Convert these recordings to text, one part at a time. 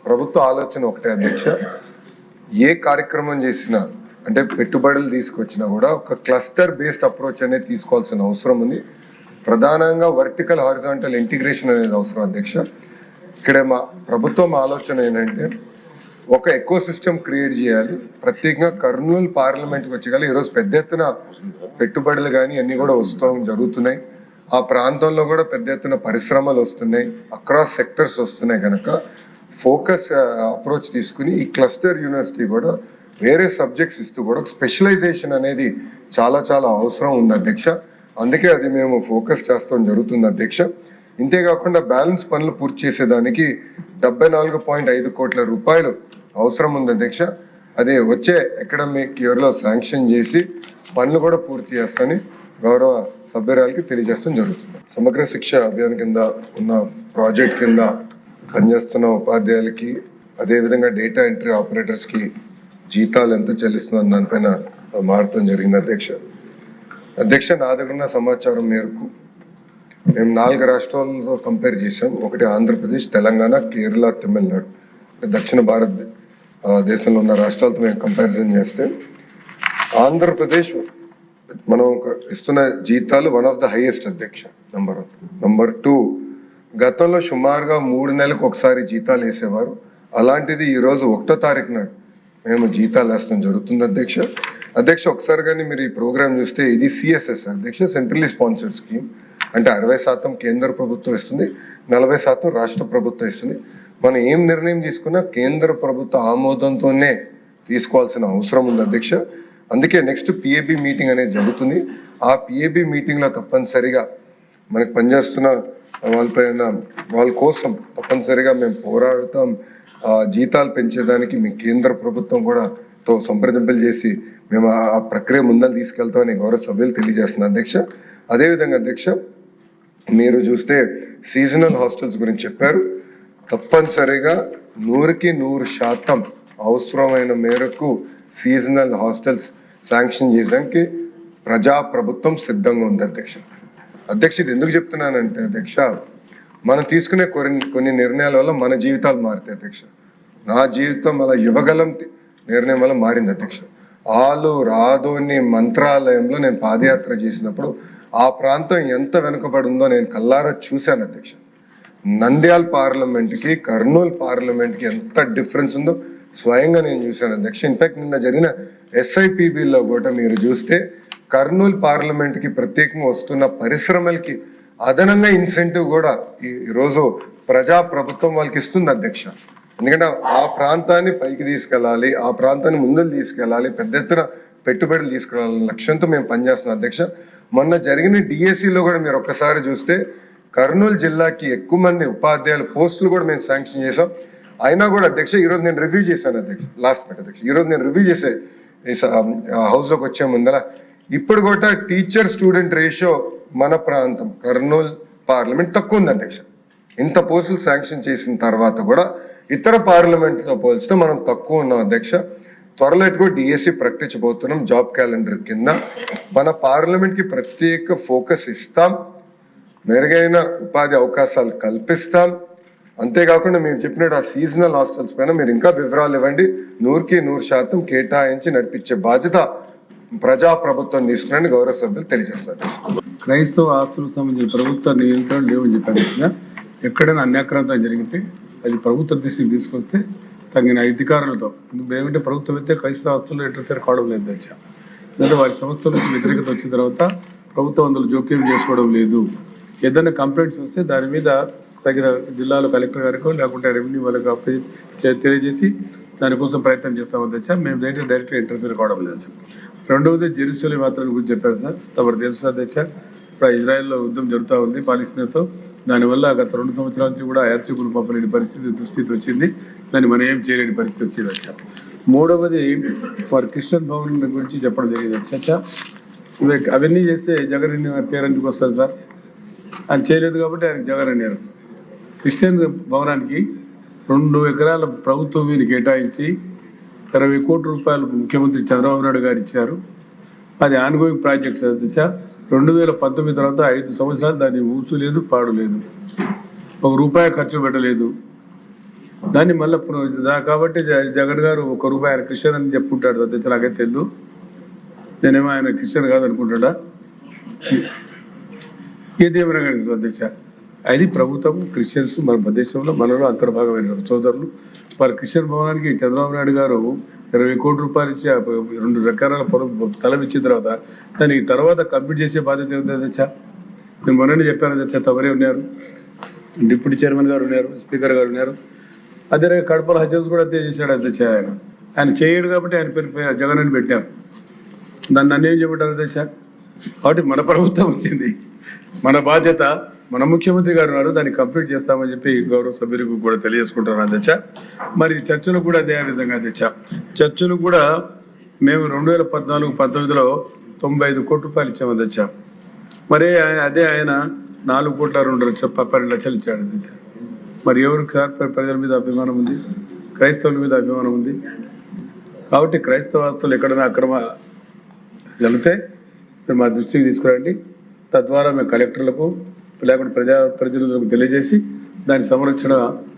ప్రభుత్వ ఆలోచన ఒకటే అధ్యక్ష, ఏ కార్యక్రమం చేసినా అంటే పెట్టుబడులు తీసుకొచ్చినా కూడా ఒక క్లస్టర్ బేస్డ్ అప్రోచ్ అనేది తీసుకోవాల్సిన అవసరం ఉంది. ప్రధానంగా వర్టికల్ హారిజాంటల్ ఇంటిగ్రేషన్ అనేది అవసరం అధ్యక్ష. ఇక్కడ మా ప్రభుత్వం ఆలోచన ఏంటంటే ఒక ఎకో సిస్టమ్ క్రియేట్ చేయాలి. ప్రత్యేకంగా కర్నూలు పార్లమెంట్కి వచ్చి ఈరోజు పెద్ద ఎత్తున పెట్టుబడులు కానీ అన్ని కూడా వస్తూ జరుగుతున్నాయి. ఆ ప్రాంతంలో కూడా పెద్ద ఎత్తున పరిశ్రమలు వస్తున్నాయి, అక్రాస్ సెక్టర్స్ వస్తున్నాయి. కనుక ఫోకస్ అప్రోచ్ తీసుకుని ఈ క్లస్టర్ యూనివర్సిటీ కూడా వేరే సబ్జెక్ట్స్ ఇస్తూ కూడా స్పెషలైజేషన్ అనేది చాలా చాలా అవసరం ఉంది అధ్యక్ష. అందుకే అది మేము ఫోకస్ చేస్తాం జరుగుతుంది అధ్యక్ష. ఇంతేకాకుండా బ్యాలెన్స్ పనులు పూర్తి చేసేదానికి 74.5 కోట్ల రూపాయలు అవసరం ఉంది అధ్యక్ష. అది వచ్చే అకాడమిక్ ఇయర్లో శాంక్షన్ చేసి పనులు కూడా పూర్తి చేస్తానని గౌరవ సభ్యురాలకి తెలియజేస్తాం జరుగుతుంది. సమగ్ర శిక్ష అభియాన్ కింద ఉన్న ప్రాజెక్ట్ కింద పనిచేస్తున్న ఉపాధ్యాయులకి అదేవిధంగా డేటా ఎంట్రీ ఆపరేటర్స్ కి జీతాలు ఎంత చెల్లిస్తున్నారు దానిపైన మారటం జరిగింది అధ్యక్ష. నా దగ్గర ఉన్న సమాచారం మేరకు మేము 4 రాష్ట్రాలతో కంపేర్ చేసాం. ఒకటి ఆంధ్రప్రదేశ్, తెలంగాణ, కేరళ, తమిళనాడు, దక్షిణ భారత్ దేశంలో ఉన్న రాష్ట్రాలతో మేము కంపారిజన్ చేస్తే ఆంధ్రప్రదేశ్ మనం ఇస్తున్న జీతాలు వన్ ఆఫ్ ద హైయెస్ట్ అధ్యక్ష. నంబర్ 1. నంబర్ 2, గతంలో సుమారుగా 3 నెలలకు ఒకసారి జీతాలు వేసేవారు. అలాంటిది ఈరోజు 1వ తారీఖు నాడు మేము జీతాలు వేస్తాం జరుగుతుంది అధ్యక్ష. ఒకసారి కానీ మీరు ఈ ప్రోగ్రామ్ చూస్తే ఇది సిఎస్ఎస్ అధ్యక్ష, సెంట్రల్లీ స్పాన్సర్డ్ స్కీమ్. అంటే 60% కేంద్ర ప్రభుత్వం ఇస్తుంది, 40% రాష్ట్ర ప్రభుత్వం ఇస్తుంది. మనం ఏం నిర్ణయం తీసుకున్నా కేంద్ర ప్రభుత్వ ఆమోదంతోనే తీసుకోవాల్సిన అవసరం ఉంది అధ్యక్ష. అందుకే నెక్స్ట్ పిఏబి మీటింగ్ అనేది జరుగుతుంది. ఆ పిఏబి మీటింగ్ లో తప్పనిసరిగా మనకు పనిచేస్తున్న వాళ్ళ కోసం తప్పనిసరిగా మేము పోరాడుతాం. జీతాలు పెంచేదానికి మీ కేంద్ర ప్రభుత్వం కూడా తో సంప్రదింపులు చేసి మేము ఆ ప్రక్రియ ముందలు తీసుకెళ్తామని గౌరవ సభ్యులు తెలియజేస్తున్నారు అధ్యక్ష. అదేవిధంగా అధ్యక్ష, మీరు చూస్తే సీజనల్ హాస్టల్స్ గురించి చెప్పారు. తప్పనిసరిగా 100కి 100% అవసరమైన మేరకు సీజనల్ హాస్టల్స్ శాంక్షన్ చేయడానికి ప్రజా ప్రభుత్వం సిద్ధంగా ఉంది అధ్యక్ష. ఇది ఎందుకు చెప్తున్నానంటే అధ్యక్ష, మనం తీసుకునే కొన్ని నిర్ణయాల వల్ల మన జీవితాలు మారుతాయి అధ్యక్ష. నా జీవితం అలా యువగలం నిర్ణయం వల్ల మారింది అధ్యక్ష. ఆలు రాధోని మంత్రాలయంలో నేను పాదయాత్ర చేసినప్పుడు ఆ ప్రాంతం ఎంత వెనుకబడి ఉందో నేను కల్లారా చూశాను అధ్యక్ష. నంద్యాల పార్లమెంట్కి కర్నూలు పార్లమెంట్కి ఎంత డిఫరెన్స్ ఉందో స్వయంగా నేను చూశాను అధ్యక్ష. ఇన్ఫాక్ట్ నిన్న జరిగిన ఎస్ఐపిబిలో కూడా మీరు చూస్తే కర్నూలు పార్లమెంట్కి ప్రత్యేకంగా వస్తున్న పరిశ్రమలకి అదనంగా ఇన్సెంటివ్ కూడా ఈరోజు ప్రజా ప్రభుత్వం వాళ్ళకి ఇస్తుంది అధ్యక్ష. ఎందుకంటే ఆ ప్రాంతాన్ని పైకి తీసుకెళ్ళాలి, ఆ ప్రాంతాన్ని ముందుకు తీసుకెళ్ళాలి, పెద్ద ఎత్తున పెట్టుబడులు తీసుకెళ్ళాలని లక్ష్యంతో మేము పనిచేస్తున్నాం అధ్యక్ష. మొన్న జరిగిన డిఎస్సిలో కూడా మీరు ఒక్కసారి చూస్తే కర్నూలు జిల్లాకి ఎక్కువ మంది ఉపాధ్యాయుల పోస్టులు కూడా మేము శాంక్షన్ చేసాం. అయినా కూడా అధ్యక్ష ఈరోజు నేను రివ్యూ చేశాను అధ్యక్ష, లాస్ట్ మినిట్ అధ్యక్ష. ఈరోజు నేను రివ్యూ చేసే హౌస్ లోకి వచ్చే ముందర ఇప్పుడు కూడా టీచర్ స్టూడెంట్ రేషియో మన ప్రాంతం కర్నూలు పార్లమెంట్ తక్కువ ఉంది అధ్యక్ష. ఇంత పోస్టులు శాంక్షన్ చేసిన తర్వాత కూడా ఇతర పార్లమెంట్తో పోల్చితే మనం తక్కువ ఉన్నాం అధ్యక్ష. త్వరలో కూడా డిఎస్సి ప్రకటించబోతున్నాం. జాబ్ క్యాలెండర్ కింద మన పార్లమెంట్ కి ప్రత్యేక ఫోకస్ ఇస్తాం, మెరుగైన ఉపాధి అవకాశాలు కల్పిస్తాం. అంతేకాకుండా మీరు చెప్పినట్టు ఆ సీజనల్ హాస్టల్స్ పైన మీరు ఇంకా వివరాలు ఇవ్వండి. 100కి 100% కేటాయించి నడిపించే బాధ్యత ప్రజా ప్రభుత్వం తీసుకుని గౌరవ సభ్యులు తెలియజేస్తున్నారు. క్రైస్తవ ఆస్తులకు సంబంధించిన ప్రభుత్వ నియంత్రణ లేవని చెప్పారు. ఎక్కడైనా అన్యాక్రాంతం జరిగితే అది ప్రభుత్వ దృష్టికి తీసుకొస్తే తగిన అధికారులతో, ఏమంటే ప్రభుత్వం అయితే క్రైస్తవ ఆస్తులు ఇంటర్ఫేర్ కావడం లేదు అధ్యక్ష. ఎందుకంటే వారి సంస్థల నుంచి వ్యతిరేకత వచ్చిన తర్వాత ప్రభుత్వం అందులో జోక్యం చేసుకోవడం లేదు. ఏదైనా కంప్లైంట్స్ వస్తే దాని మీద తగిన జిల్లాలో కలెక్టర్ గారికో లేకుంటే రెవెన్యూ వాళ్ళకి తెలియజేసి దానికోసం ప్రయత్నం చేస్తాం అధ్యక్ష. మేము డైరెక్ట్గా ఇంటర్ఫేర్ కావడం లేదు. రెండవది జెరూసలేం యాత్రల గురించి చెప్పారు సార్. తమరు తెలుసు అధ్యక్ష, ఇప్పుడు ఇజ్రాయెల్లో యుద్ధం జరుగుతూ ఉంది పాలస్తీనాతో. దానివల్ల గత 2 సంవత్సరాల నుంచి కూడా యాత్రికులు పంపలేని దుస్థితి వచ్చింది. దాన్ని మనం ఏం చేయలేని పరిస్థితి వచ్చింది అధ్యక్ష. మూడవది వారి క్రిస్టియన్ భవన్ గురించి చెప్పడం జరిగింది అధ్యక్ష. అవన్నీ చేస్తే జగన్ పేరు ఎందుకు వస్తుంది సార్? ఆయన చేయలేదు కాబట్టి ఆయన జగన్ అన్నారు. క్రిస్టియన్ భవనానికి 2 ఎకరాల ప్రభుత్వం మీద కేటాయించి 20 కోట్ల రూపాయలు ముఖ్యమంత్రి చంద్రబాబు నాయుడు గారు ఇచ్చారు. అది ఆన్గోయింగ్ ప్రాజెక్ట్ అధ్యక్ష. 2019 తర్వాత 5 సంవత్సరాలు దాన్ని ఊసు లేదు, పాడు లేదు, 1 రూపాయి ఖర్చు పెట్టలేదు. దాన్ని మళ్ళీ కాబట్టి జగన్ గారు ఒక రూపాయి ఆయన క్రిస్టియన్ అని చెప్పుకుంటాడు అధ్యక్ష, నాకైతే తెలియదు. నేనేమో ఆయన క్రిస్టియన్ కాదనుకుంటాడా, ఏదేమైనా కానీ అధ్యక్ష, అది ప్రభుత్వం క్రిస్టియన్స్ మన దేశంలో మనలో అంతర్భాగమైన సోదరులు. వారి క్రిస్టియన్ భవనానికి చంద్రబాబు నాయుడు గారు 20 కోట్ల రూపాయలు ఇచ్చి 2 ఎకరాల స్థలం ఇచ్చిన తర్వాత దానికి తర్వాత కంప్లీట్ చేసే బాధ్యత ఉంది అధ్యక్ష. నేను మొన్ననే చెప్పాను అధ్యక్ష, తమరే ఉన్నారు, డిప్యూటీ చైర్మన్ గారు ఉన్నారు, స్పీకర్ గారు ఉన్నారు. అదే కడపలో హజల్స్ కూడా అదే చేశాడు అధ్యక్ష. ఆయన చేయడు కాబట్టి ఆయన పేరు జగన్ అని పెట్టారు. దాన్ని నన్ను ఏం చెప్పారు అధ్యక్ష. కాబట్టి మన ప్రభుత్వం వచ్చింది, మన బాధ్యత, మన ముఖ్యమంత్రి గారు ఉన్నారు, దాన్ని కంప్లీట్ చేస్తామని చెప్పి గౌరవ సభ్యులకు కూడా తెలియజేసుకుంటున్నాను అధ్యక్ష. మరి చర్చలు కూడా అదే విధంగా అధ్యక్ష, చర్చలు కూడా మేము 2014-19లో 95 కోట్ల రూపాయలు ఇచ్చాము అధ్యక్ష. మరి అదే ఆయన 4 కోట్ల 2 లక్షలు ఇచ్చాడు అధ్యక్ష. మరి ఎవరికి సార్ ప్రజల మీద అభిమానం ఉంది, క్రైస్తవుల మీద అభిమానం ఉంది. కాబట్టి క్రైస్తవాస్తులు ఎక్కడైనా అక్రమ జరిగితే మీరు మా దృష్టికి తీసుకురండి, తద్వారా మేము కలెక్టర్లకు లేకుంటే ప్రజలకు తెలియజేసి దాని సంరక్షణ,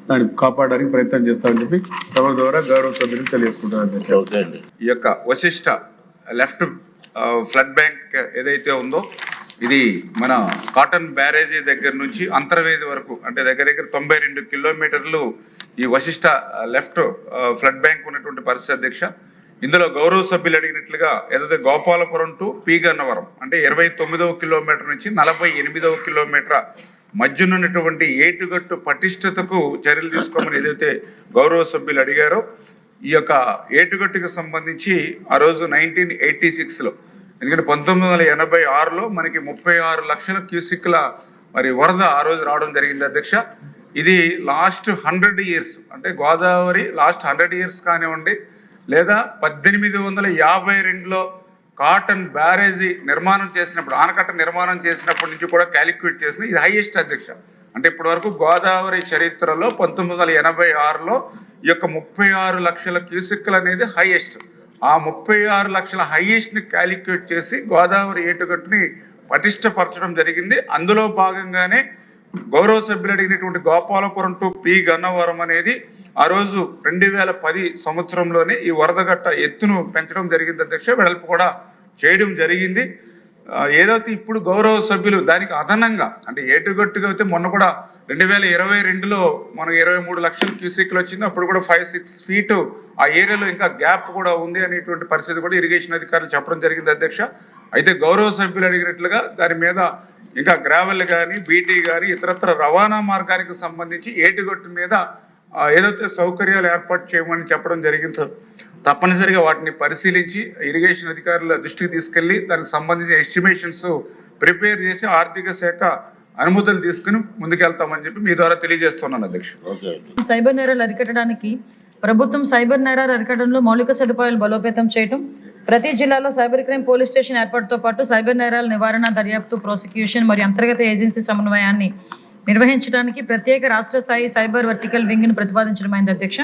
దాన్ని కాపాడడానికి ప్రయత్నం చేస్తామని చెప్పి సభ ద్వారా గౌరవ సభ్యులకు తెలియజేసుకుంటాను. ఈ యొక్క వశిష్ట లెఫ్ట్ ఫ్లడ్ బ్యాంక్ ఏదైతే ఉందో ఇది మన కాటన్ బ్యారేజీ దగ్గర నుంచి అంతర్వేది వరకు అంటే దగ్గర 92 కిలోమీటర్లు ఈ వశిష్ట లెఫ్ట్ ఫ్లడ్ బ్యాంక్ ఉన్నటువంటి పరిస్థితి అధ్యక్ష. ఇందులో గౌరవ సభ్యులు అడిగినట్లుగా ఏదైతే గోపాలపురం టు పి గన్నవరం అంటే 29వ కిలోమీటర్ నుంచి 48వ కిలోమీటర్ మధ్యనున్నటువంటి ఏటుగట్టు పటిష్టతకు చర్యలు తీసుకోమని ఏదైతే గౌరవ సభ్యులు అడిగారో ఈ యొక్క ఏటుగట్టుకు సంబంధించి ఆ రోజు 1986లో, ఎందుకంటే 1986లో మనకి 36 లక్షల క్యూసిక్ల మరి వరద ఆ రోజు రావడం జరిగింది అధ్యక్ష. ఇది లాస్ట్ 100 ఇయర్స్ అంటే గోదావరి లాస్ట్ 100 ఇయర్స్ కానివ్వండి, లేదా 1852లో కాటన్ బ్యారేజీ నిర్మాణం చేసినప్పుడు, ఆనకట్ట నిర్మాణం చేసినప్పటి నుంచి కూడా క్యాలిక్యులేట్ చేసిన ఇది హైయెస్ట్ అధ్యక్ష. అంటే ఇప్పటి వరకు గోదావరి చరిత్రలో 1986లో ఈ యొక్క 36 లక్షల క్యూసిక్లు అనేది హైయెస్ట్. ఆ 36 లక్షల హైయెస్ట్ ని క్యాలిక్యులేట్ చేసి గోదావరి ఏటుగట్టుని పటిష్టపరచడం జరిగింది. అందులో భాగంగానే గౌరవ సభ్యులు అడిగినటువంటి గోపాలపురం టు పి గన్నవరం అనేది ఆ రోజు 2010 సంవత్సరంలోనే ఈ వరదగట్ట ఎత్తును పెంచడం జరిగింది అధ్యక్ష, వెడల్పు కూడా చేయడం జరిగింది. ఏదైతే ఇప్పుడు గౌరవ సభ్యులు దానికి అదనంగా అంటే ఏటుగట్టుగా అయితే మొన్న కూడా 2022లో మనకు 23 లక్షల క్యూసెక్లు వచ్చింది. అప్పుడు కూడా 5-6 ఫీట్ ఆ ఏరియాలో ఇంకా గ్యాప్ కూడా ఉంది అనేటువంటి పరిస్థితి కూడా ఇరిగేషన్ అధికారులు చెప్పడం జరిగింది అధ్యక్ష. అయితే గౌరవ సభ్యులు అడిగినట్లుగా దాని మీద ఇంకా గ్రావెల్ కానీ బీటీ కానీ ఇతరత్ర రవాణా మార్గానికి సంబంధించి ఏటుగట్టు మీద ఏదైతే సౌకర్యాలు ఏర్పాటు చేయమని చెప్పడం జరిగిందో తప్పనిసరిగా వాటిని పరిశీలించి ఇరిగేషన్ అధికారుల దృష్టికి తీసుకెళ్లి దానికి సంబంధించిన ఎస్టిమేషన్స్ ప్రిపేర్ చేసి ఆర్థిక శాఖ అనుమతులు తీసుకుని ముందుకెళ్తామని చెప్పి మీ ద్వారా తెలియజేస్తున్నాను అధ్యక్ష. సైబర్ నేరాలు అరికట్టడానికి ప్రభుత్వం సైబర్ నేరాలు అరికట్టడంలో మౌలిక సదుపాయాలు బలోపేతం చేయడం, ప్రతి జిల్లాలో సైబర్ క్రైమ్ పోలీస్ స్టేషన్ ఏర్పాటుతో పాటు సైబర్ నేరాల నివారణ, దర్యాప్తు, ప్రాసిక్యూషన్ మరియు అంతర్గత ఏజెన్సీ సమన్వయాన్ని నిర్వహించడానికి ప్రత్యేక రాష్ట్ర స్థాయి సైబర్ వర్టికల్ వింగ్ ను ప్రతిపాదించడమైంది అధ్యక్ష.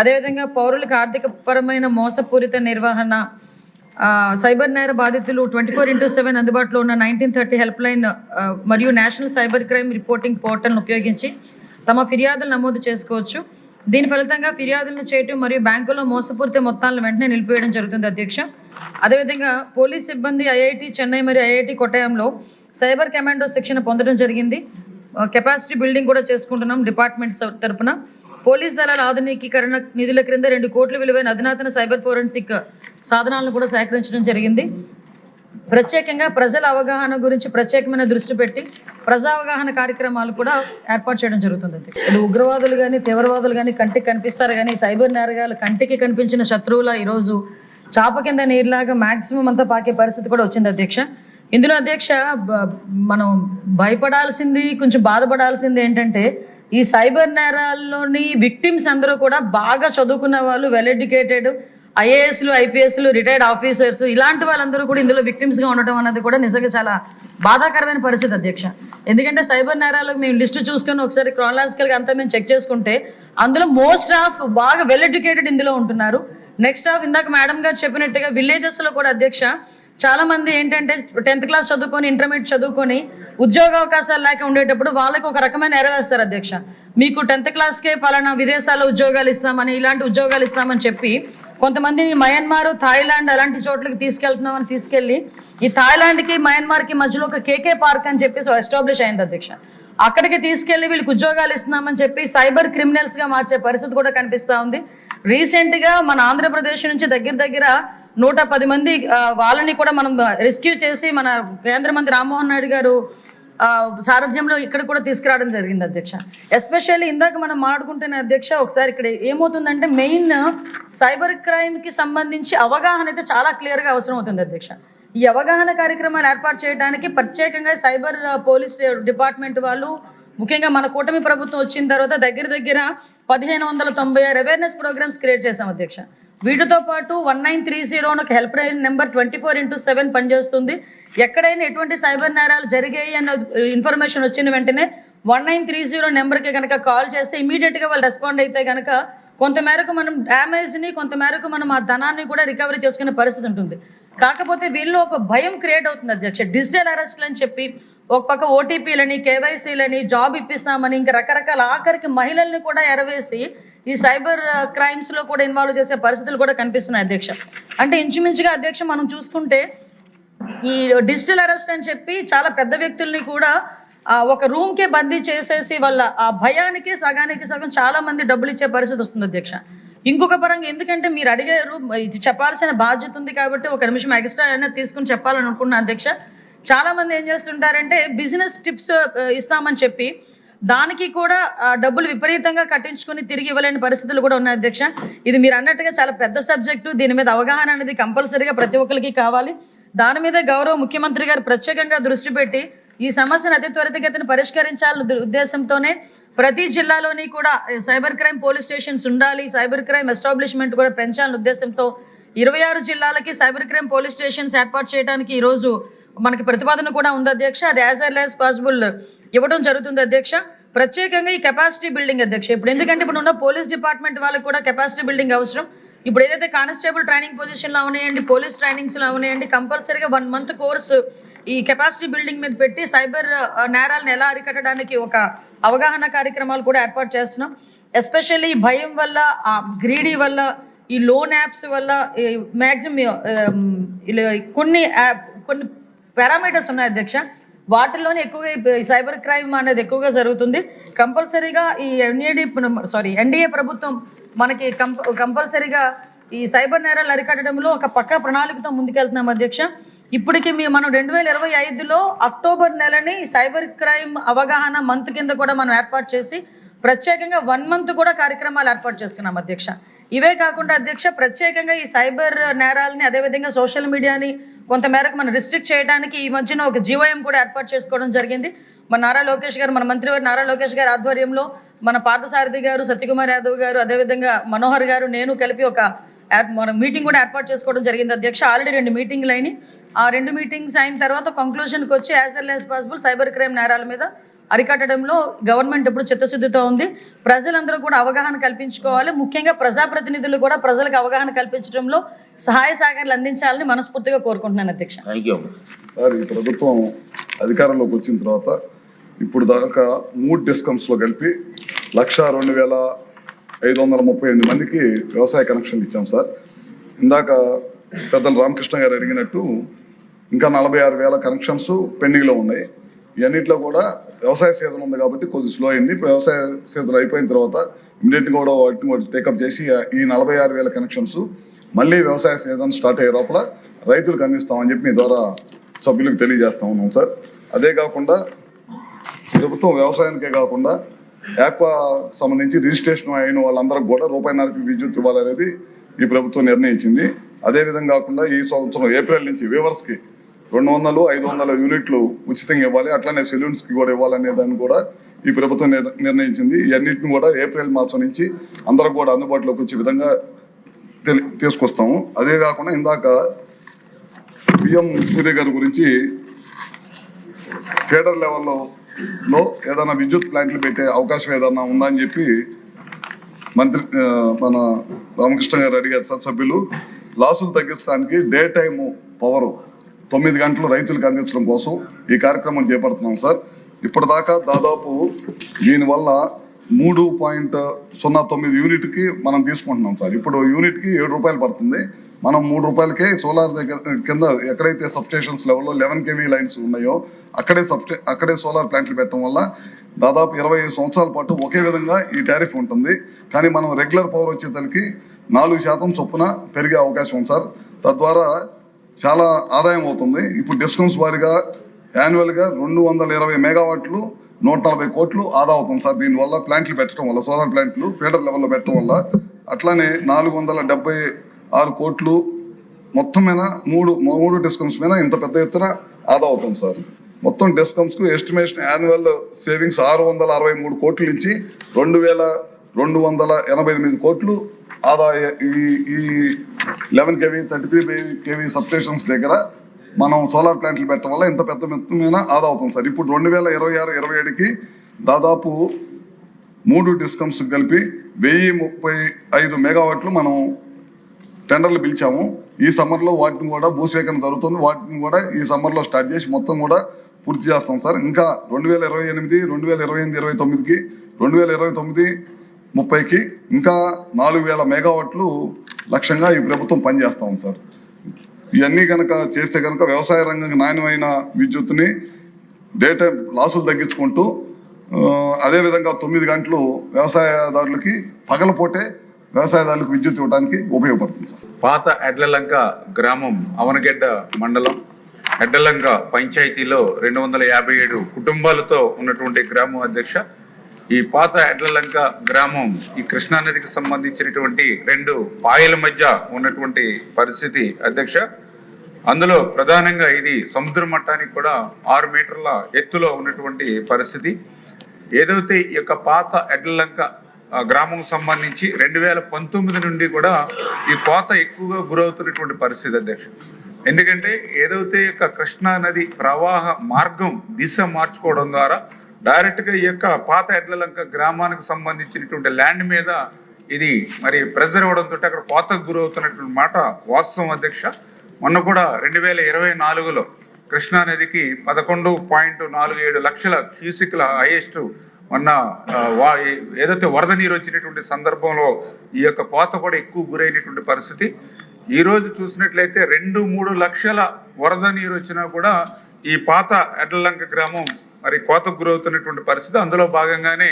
అదేవిధంగా పౌరులకు ఆర్థిక పరమైన మోసపూరిత నిర్వహణ, సైబర్ నేర బాధితులు 24/7 అందుబాటులో ఉన్న 1930 హెల్ప్ లైన్ మరియు నేషనల్ సైబర్ క్రైమ్ రిపోర్టింగ్ పోర్టల్ను ఉపయోగించి తమ ఫిర్యాదులు నమోదు చేసుకోవచ్చు. దీని ఫలితంగా ఫిర్యాదులను చేయటం మరియు బ్యాంకులో మోసపూరిత మొత్తాలను వెంటనే నిలిపివేయడం జరుగుతుంది అధ్యక్ష. అదేవిధంగా పోలీస్ సిబ్బంది ఐఐటి చెన్నై మరియు ఐఐటి కొట్టాయంలో సైబర్ కమాండో శిక్షణ పొందడం జరిగింది. కెపాసిటీ బిల్డింగ్ కూడా చేసుకుంటున్నాం డిపార్ట్మెంట్ తరఫున. పోలీస్ దళాల ఆధునికీకరణ నిధుల క్రింద 2 కోట్ల విలువైన అధునాతన సైబర్ ఫోరెన్సిక్ సాధనాలను కూడా సేకరించడం జరిగింది. ప్రత్యేకంగా ప్రజల అవగాహన గురించి ప్రత్యేకమైన దృష్టి పెట్టి ప్రజా అవగాహన కార్యక్రమాలు కూడా ఏర్పాటు చేయడం జరుగుతుంది. ఇది ఉగ్రవాదులు కానీ తీవ్రవాదులు కానీ కంటికి కనిపిస్తారు, కానీ సైబర్ నేరగాలు కంటికి కనిపించిన శత్రువుల ఈరోజు చాప కింద నీరులాగా మాక్సిమం అంతా పాకే పరిస్థితి కూడా వచ్చింది అధ్యక్ష. ఇందులో అధ్యక్ష మనం భయపడాల్సింది, కొంచెం బాధపడాల్సింది ఏంటంటే ఈ సైబర్ నేరాల్లోని విక్టిమ్స్ అందరూ కూడా బాగా చదువుకున్న వాళ్ళు, వెల్ ఎడ్యుకేటెడ్, ఐఏఎస్లు, ఐపీఎస్లు, రిటైర్డ్ ఆఫీసర్స్, ఇలాంటి వాళ్ళందరూ కూడా ఇందులో విక్టిమ్స్గా ఉండటం అనేది కూడా నిజంగా చాలా బాధాకరమైన పరిస్థితి అధ్యక్ష. ఎందుకంటే సైబర్ నేరాలకు మేము లిస్టు చూసుకొని ఒకసారి క్రానలాజికల్గా అంతా మేము చెక్ చేసుకుంటే అందులో మోస్ట్ ఆఫ్ బాగా వెల్ ఎడ్యుకేటెడ్ ఇందులో ఉంటున్నారు. నెక్స్ట్ ఆఫ్ ఇందాక మేడం గారు చెప్పినట్టుగా విలేజెస్లో కూడా అధ్యక్ష చాలా మంది ఏంటంటే 10th క్లాస్ చదువుకొని ఇంటర్మీడియట్ చదువుకొని ఉద్యోగ అవకాశాలు లేక ఉండేటప్పుడు వాళ్ళకి ఒక రకమైన ఎర వేస్తారు అధ్యక్ష. మీకు 10th క్లాస్కే పలానా విదేశాల్లో ఉద్యోగాలు ఇస్తామని, ఇలాంటి ఉద్యోగాలు ఇస్తామని చెప్పి కొంతమందిని మయన్మార్, థాయిలాండ్ అలాంటి చోట్లకి తీసుకెళ్తున్నామని తీసుకెళ్లి ఈ థాయిలాండ్కి మయన్మార్కి మధ్యలో ఒక కేకే పార్క్ అని చెప్పేసి ఎస్టాబ్లిష్ అయింది అధ్యక్ష. అక్కడికి తీసుకెళ్లి వీళ్ళకి ఉద్యోగాలు ఇస్తున్నామని చెప్పి సైబర్ క్రిమినల్స్ గా మార్చే పరిస్థితి కూడా కనిపిస్తా ఉంది. రీసెంట్ గా మన ఆంధ్రప్రదేశ్ నుంచి దగ్గర 110 మంది వాళ్ళని కూడా మనం రెస్క్యూ చేసి మన కేంద్ర మంత్రి రామ్మోహన్ నాయుడు గారు సారథ్యంలో ఇక్కడ కూడా తీసుకురావడం జరిగింది అధ్యక్ష. ఎస్పెషల్లీ ఇందాక మనం మాట్లాడుకుంటున్న అధ్యక్ష, ఒకసారి ఇక్కడ ఏమవుతుందంటే మెయిన్ సైబర్ క్రైమ్ కి సంబంధించి అవగాహన అయితే చాలా క్లియర్ గా అవసరం అవుతుంది అధ్యక్ష. ఈ అవగాహన కార్యక్రమాలు ఏర్పాటు చేయడానికి ప్రత్యేకంగా సైబర్ పోలీస్ డిపార్ట్మెంట్ వాళ్ళు, ముఖ్యంగా మన కూటమి ప్రభుత్వం వచ్చిన తర్వాత దగ్గర 1596 అవేర్నెస్ ప్రోగ్రామ్స్ క్రియేట్ చేశాం అధ్యక్ష. వీటితో పాటు 1930 ఒక హెల్ప్ లైన్ నెంబర్ 24/7 పనిచేస్తుంది. ఎక్కడైనా ఎటువంటి సైబర్ నేరాలు జరిగాయి అన్న ఇన్ఫర్మేషన్ వచ్చిన వెంటనే 1930 నెంబర్కి కనుక కాల్ చేస్తే ఇమీడియట్గా వాళ్ళు రెస్పాండ్ అయితే కనుక కొంతమేరకు మనం డ్యామేజ్ని, కొంతమేరకు మనం ఆ ధనాన్ని కూడా రికవరీ చేసుకునే పరిస్థితి ఉంటుంది. కాకపోతే వీళ్ళు ఒక భయం క్రియేట్ అవుతుంది అధ్యక్ష. డిజిటల్ అరెస్ట్లు అని చెప్పి ఒక పక్క ఓటీపీలని, కేవైసీలని, జాబ్ ఇప్పిస్తామని, ఇంకా రకరకాల ఆఖరికి మహిళల్ని కూడా ఎరవేసి ఈ సైబర్ క్రైమ్స్ లో కూడా ఇన్వాల్వ్ చేసే పరిస్థితులు కూడా కనిపిస్తున్నాయి అధ్యక్ష. అంటే ఇంచుమించుగా అధ్యక్ష మనం చూసుకుంటే ఈ డిజిటల్ అరెస్ట్ అని చెప్పి చాలా పెద్ద వ్యక్తుల్ని కూడా ఒక రూమ్ కే బందీ చేసేసి వాళ్ళ ఆ భయానికి సగానికి సగం చాలా మంది డబ్బులు ఇచ్చే పరిస్థితి వస్తుంది అధ్యక్ష. ఇంకొక పరంగా ఎందుకంటే మీరు అడిగారు, ఇది చెప్పాల్సిన బాధ్యత ఉంది కాబట్టి ఒక నిమిషం ఎక్స్ట్రా అనేది తీసుకుని చెప్పాలని అనుకున్నా అధ్యక్ష. చాలా మంది ఏం చేస్తుంటారంటే బిజినెస్ టిప్స్ ఇస్తామని చెప్పి దానికి కూడా డబ్బులు విపరీతంగా కట్టించుకొని తిరిగి ఇవ్వలేని పరిస్థితులు కూడా ఉన్నాయి అధ్యక్ష. ఇది మీరు అన్నట్టుగా చాలా పెద్ద సబ్జెక్టు. దీని మీద అవగాహన అనేది కంపల్సరీగా ప్రతి ఒక్కరికి కావాలి. దాని మీద గౌరవ ముఖ్యమంత్రి గారు ప్రత్యేకంగా దృష్టి పెట్టి ఈ సమస్యను అతి త్వరితగతిన పరిష్కరించాలనే ఉద్దేశంతోనే ప్రతి జిల్లాలోని కూడా సైబర్ క్రైమ్ పోలీస్ స్టేషన్స్ ఉండాలి, సైబర్ క్రైమ్ ఎస్టాబ్లిష్మెంట్ కూడా పెంచాలనే ఉద్దేశంతో 26 జిల్లాలకి సైబర్ క్రైమ్ పోలీస్ స్టేషన్స్ ఏర్పాటు చేయడానికి ఈరోజు మనకి ప్రతిపాదన కూడా ఉంది అధ్యక్ష. అది యాజ్ ఎర్లీ యాజ్ పాసిబుల్ ఇవ్వడం జరుగుతుంది అధ్యక్ష. ప్రత్యేకంగా ఈ కెపాసిటీ బిల్డింగ్ అధ్యక్ష, ఇప్పుడు ఎందుకంటే ఇప్పుడు ఉన్న పోలీస్ డిపార్ట్మెంట్ వాళ్ళకి కూడా కెపాసిటీ బిల్డింగ్ అవసరం. ఇప్పుడు ఏదైతే కానిస్టేబుల్ ట్రైనింగ్ పొజిషన్లో అవనాయండి, పోలీస్ ట్రైనింగ్స్లో అవనాయండి, కంపల్సరీగా 1 month కోర్సు ఈ కెపాసిటీ బిల్డింగ్ మీద పెట్టి సైబర్ నేరాలను ఎలా అరికట్టడానికి ఒక అవగాహన కార్యక్రమాలు కూడా ఏర్పాటు చేస్తున్నాం. ఎస్పెషల్లీ ఈ భయం వల్ల, ఆ గ్రీడీ వల్ల, ఈ లోన్ యాప్స్ వల్ల మ్యాక్సిమం కొన్ని పారామీటర్స్ ఉన్నాయి అధ్యక్ష. వాటిల్లోనే ఎక్కువగా సైబర్ క్రైమ్ అనేది ఎక్కువగా జరుగుతుంది. కంపల్సరీగా ఈ ఎన్డీఏ ప్రభుత్వం మనకి కంపల్సరీగా ఈ సైబర్ నేరాలు అరికట్టడంలో ఒక పక్కా ప్రణాళికతో ముందుకెళ్తున్నాం అధ్యక్ష. ఇప్పటికి మనం 2025లో అక్టోబర్ నెలని సైబర్ క్రైమ్ అవగాహన మంత్ కింద కూడా మనం ఏర్పాటు చేసి ప్రత్యేకంగా 1 month కూడా కార్యక్రమాలు ఏర్పాటు చేసుకున్నాం అధ్యక్ష. ఇవే కాకుండా అధ్యక్ష ప్రత్యేకంగా ఈ సైబర్ నేరాలని, అదేవిధంగా సోషల్ మీడియాని కొంతమేరకు మనం రిస్ట్రిక్ట్ చేయడానికి ఈ మధ్యన ఒక జీవోఎం కూడా ఏర్పాటు చేసుకోవడం జరిగింది. మన నారా లోకేష్ గారు, మన మంత్రివారి నారా లోకేష్ గారి ఆధ్వర్యంలో మన పార్థసారథి గారు, సత్యకుమార్ యాదవ్ గారు, అదేవిధంగా మనోహర్ గారు, నేను కలిపి ఒక మీటింగ్ కూడా ఏర్పాటు చేసుకోవడం జరిగింది అధ్యక్ష. ఆల్రెడీ 2 మీటింగ్లు అయినాయి. ఆ 2 మీటింగ్స్ అయిన తర్వాత కంక్లూషన్కి వచ్చి as early as possible cyber crime నేరాల మీద అరికట్టడంలో గవర్నమెంట్ ఎప్పుడు చిత్తశుద్ధితో ఉంది. ప్రజలందరూ కూడా అవగాహన కల్పించుకోవాలి. ముఖ్యంగా ప్రజాప్రతినిధులు కూడా ప్రజలకు అవగాహన కల్పించడంలో సహాయ సహకారాలు అందించాలని మనస్ఫూర్తిగా కోరుకుంటున్నాను అధ్యక్ష. సార్, ఈ ప్రభుత్వం అధికారంలోకి వచ్చిన తర్వాత ఇప్పుడు దాకా 3 డిస్కమ్స్ లో కలిపి 1,02,538 మందికి వ్యవసాయ కనెక్షన్లు ఇచ్చాం సార్. ఇందాక పెద్దలు రామకృష్ణ గారు అడిగినట్టు ఇంకా 46,000 కనెక్షన్స్ పెండింగ్ లో ఉన్నాయి. ఇవన్నిట్లో కూడా వ్యవసాయ సీజన్ ఉంది కాబట్టి కొద్దిగా స్లో అయింది. వ్యవసాయ సీజన్ అయిపోయిన తర్వాత ఇమీడియట్ కూడా వాటిని టేకప్ చేసి ఈ 46,000 కనెక్షన్స్ మళ్ళీ వ్యవసాయ సీజన్ స్టార్ట్ అయ్యే లోపల రైతులకు అందిస్తామని చెప్పి మీ ద్వారా సభ్యులకు తెలియజేస్తా ఉన్నాం సార్. అదే కాకుండా ప్రభుత్వం వ్యవసాయానికే కాకుండా యాక్వా సంబంధించి రిజిస్ట్రేషన్ అయిన వాళ్ళందరికీ కూడా ₹1.5 విద్యుత్ ఇవ్వాలనేది ఈ ప్రభుత్వం నిర్ణయించింది. అదేవిధంగా కాకుండా ఈ సంవత్సరం ఏప్రిల్ నుంచి వీవర్స్కి 200, 500 యూనిట్లు ఉచితంగా ఇవ్వాలి, అట్లానే సెలూన్స్కి కూడా ఇవ్వాలనే దాన్ని కూడా ఈ ప్రభుత్వం నిర్ణయించింది. ఇవన్నిటిని కూడా ఏప్రిల్ మాసం నుంచి అందరికి కూడా అందుబాటులోకి వచ్చే విధంగా తీసుకొస్తాము. అదే కాకుండా ఇందాక పిఎం సూర్య గారి గురించి ఫెడరల్ లెవెల్లో ఏదైనా విద్యుత్ ప్లాంట్లు పెట్టే అవకాశం ఏదన్నా ఉందా అని చెప్పి మన రామకృష్ణ గారు అడిగారు సార్. సభ్యులు లాసులు తగ్గించడానికి డే టైము పవర్ 9 గంటలు రైతులకు అందించడం కోసం ఈ కార్యక్రమం చేపడుతున్నాం సార్. ఇప్పటిదాకా దాదాపు దీనివల్ల 3.09 యూనిట్కి మనం తీసుకుంటున్నాం సార్. ఇప్పుడు యూనిట్కి 7 రూపాయలు పడుతుంది. మనం 3 రూపాయలకే సోలార్ దగ్గర కింద ఎక్కడైతే సబ్స్టేషన్స్ లెవెల్లో 11 kV లైన్స్ ఉన్నాయో అక్కడే సోలార్ ప్లాంట్లు పెట్టడం వల్ల దాదాపు 25 సంవత్సరాల పాటు ఒకే విధంగా ఈ టారిఫ్ ఉంటుంది. కానీ మనం రెగ్యులర్ పవర్ వచ్చేసరికి 4% చొప్పున పెరిగే అవకాశం ఉంది సార్. తద్వారా చాలా ఆదాయం అవుతుంది. ఇప్పుడు డిస్కౌంట్స్ వారిగా యాన్యువల్గా 220 మెగావాట్లు 140 కోట్లు ఆదా అవుతుంది సార్. దీనివల్ల ప్లాంట్లు పెట్టడం వల్ల, సోలార్ ప్లాంట్లు ఫీడర్ లెవెల్లో పెట్టడం వల్ల. అట్లానే 476 కోట్లు మొత్తం మీద మూడు డిస్కమ్స్ మీద ఇంత పెద్ద ఎత్తున ఆదా అవుతుంది సార్. మొత్తం డిస్కమ్స్ కు ఎస్టిమేషన్ యాన్యువల్ సేవింగ్స్ 663 కోట్ల నుంచి 2288 కోట్లు ఆదాయ ఈ 11 kV 33 kV సబ్స్టేషన్స్ దగ్గర మనం సోలార్ ప్లాంట్లు పెట్టడం వల్ల ఇంత పెద్ద మొత్తమైన ఆదా అవుతుంది సార్. ఇప్పుడు 2026-27కి దాదాపు 3 డిస్కమ్స్ కలిపి 1035 మెగావాట్లు మనం టెండర్లు పిలిచాము. ఈ సమ్మర్లో వాటిని కూడా భూసేకరణ జరుగుతుంది. వాటిని కూడా ఈ సమ్మర్లో స్టార్ట్ చేసి మొత్తం కూడా పూర్తి చేస్తాం సార్. ఇంకా 2028, 2028, 29కి 2029-30కి ఇంకా 4000 మెగావాట్లు లక్ష్యంగా ఈ ప్రభుత్వం పనిచేస్తాం సార్. ఇవన్నీ కనుక చేస్తే కనుక వ్యవసాయ రంగంకి నాణ్యమైన విద్యుత్తుని డే టైం లాసులు తగ్గించుకుంటూ అదేవిధంగా 9 గంటలు వ్యవసాయదారులకి పగలపోటే వ్యవసాయదారులకు విద్యుత్ ఇవ్వడానికి ఉపయోగపడుతుంది సార్. పాత ఎడ్లలంక గ్రామం అవనగడ్డ మండలం ఎడ్డలంక పంచాయతీలో 257 కుటుంబాలతో ఉన్నటువంటి గ్రామం అధ్యక్ష. ఈ పాత ఎడ్లలంక గ్రామం ఈ కృష్ణానదికి సంబంధించినటువంటి 2 పాయల మధ్య ఉన్నటువంటి పరిస్థితి అధ్యక్ష. అందులో ప్రధానంగా ఇది సముద్ర మట్టానికి కూడా 6 మీటర్ల ఎత్తులో ఉన్నటువంటి పరిస్థితి. ఏదైతే ఈ యొక్క పాత ఎడ్లలంక గ్రామం సంబంధించి 2019 నుండి కూడా ఈ కోత ఎక్కువగా గురవుతున్నటువంటి పరిస్థితి అధ్యక్ష. ఎందుకంటే ఏదైతే ఈ యొక్క కృష్ణా నది ప్రవాహ మార్గం దిశ మార్చుకోవడం ద్వారా డైరెక్ట్ గా ఈ యొక్క పాత ఎడ్లలంక గ్రామానికి సంబంధించినటువంటి ల్యాండ్ మీద ఇది మరి ప్రెజర్ ఇవ్వడంతో అక్కడ కోతకు గురవుతున్నటువంటి మాట వాస్తవం అధ్యక్ష. మొన్న కూడా 2024లో కృష్ణా నదికి 11.47 లక్షల క్యూసిక్ల హైయెస్ట్ మొన్న ఏదైతే వరద నీరు వచ్చినటువంటి సందర్భంలో ఈ యొక్క కోత కూడా ఎక్కువ గురైనటువంటి పరిస్థితి. ఈ రోజు చూసినట్లయితే 2-3 లక్షల వరద నీరు వచ్చినా కూడా ఈ పాత ఎడ్లలంక గ్రామం మరి కోతకు గురవుతున్నటువంటి పరిస్థితి. అందులో భాగంగానే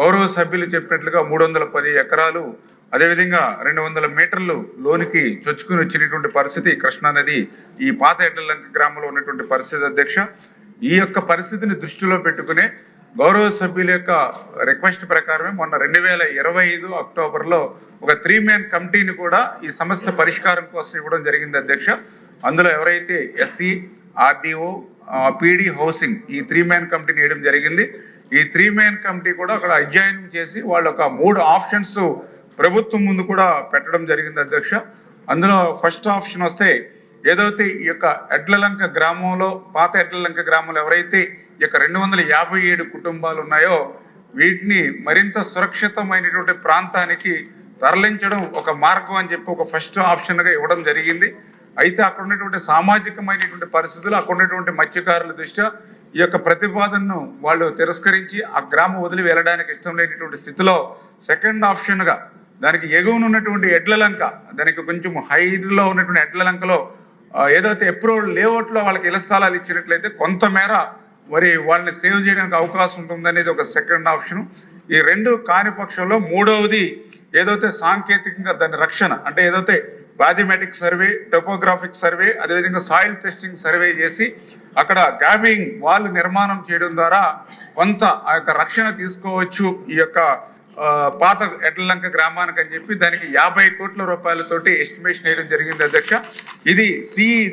గౌరవ సభ్యులు చెప్పినట్లుగా 310 ఎకరాలు అదేవిధంగా 200 మీటర్లు లోనికి చొచ్చుకుని వచ్చినటువంటి పరిస్థితి కృష్ణానది ఈ పాత ఎడ్లలంక గ్రామంలో ఉన్నటువంటి పరిస్థితి అధ్యక్ష. ఈ యొక్క పరిస్థితిని దృష్టిలో పెట్టుకునే గౌరవ సభ్యుల యొక్క రిక్వెస్ట్ ప్రకారమే మొన్న 2025 అక్టోబర్లో ఒక 3-man కమిటీని కూడా ఈ సమస్య పరిష్కారం కోసం ఇవ్వడం జరిగింది అధ్యక్ష. అందులో ఎవరైతే ఎస్సీ, ఆర్డీఓ, పీడీ, హౌసింగ్ ఈ 3-man కమిటీని వేయడం జరిగింది. ఈ 3-man కమిటీ కూడా అక్కడ అధ్యయనం చేసి వాళ్ళు ఒక 3 ఆప్షన్స్ ప్రభుత్వం ముందు కూడా పెట్టడం జరిగింది అధ్యక్ష. అందులో ఫస్ట్ ఆప్షన్ వస్తే ఏదైతే ఈ యొక్క ఎడ్లలంక గ్రామంలో పాత ఎడ్లలంక గ్రామంలో ఎవరైతే ఈ యొక్క 257 కుటుంబాలు ఉన్నాయో వీటిని మరింత సురక్షితమైనటువంటి ప్రాంతానికి తరలించడం ఒక మార్గం అని చెప్పి ఒక ఫస్ట్ ఆప్షన్ గా ఇవ్వడం జరిగింది. అయితే అక్కడ ఉన్నటువంటి సామాజికమైనటువంటి పరిస్థితులు అక్కడ ఉన్నటువంటి మత్స్యకారుల దృష్ట్యా ఈ యొక్క ప్రతిపాదనను వాళ్ళు తిరస్కరించి ఆ గ్రామం వదిలి వెళ్ళడానికి ఇష్టం లేనటువంటి స్థితిలో సెకండ్ ఆప్షన్ గా దానికి ఎగువన ఉన్నటువంటి ఎడ్లలంక, దానికి కొంచెం హైట్లో ఉన్నటువంటి ఎడ్లలంకలో ఏదైతే అప్రూవల్ లేఅవుట్ లో వాళ్ళకి ఇళ్ల స్థలాలు ఇచ్చినట్లయితే కొంతమేర మరి వాళ్ళని సేవ్ చేయడానికి అవకాశం ఉంటుందనేది ఒక సెకండ్ ఆప్షన్. ఈ 2 కాని పక్షంలో మూడవది ఏదైతే సాంకేతికంగా దాని రక్షణ అంటే ఏదైతే బాథమెటిక్ సర్వే, టోపోగ్రాఫిక్ సర్వే, అదేవిధంగా సాయిల్ టెస్టింగ్ సర్వే చేసి అక్కడ గ్యాబింగ్ వాల్ నిర్మాణం చేయడం ద్వారా కొంత ఆ యొక్క రక్షణ తీసుకోవచ్చు ఈ యొక్క పాత ఎడ్లలంక గ్రామానికి అని చెప్పి దానికి 50 కోట్ల రూపాయలతోటి ఎస్టిమేషన్ వేయడం జరిగింది అధ్యక్ష. ఇది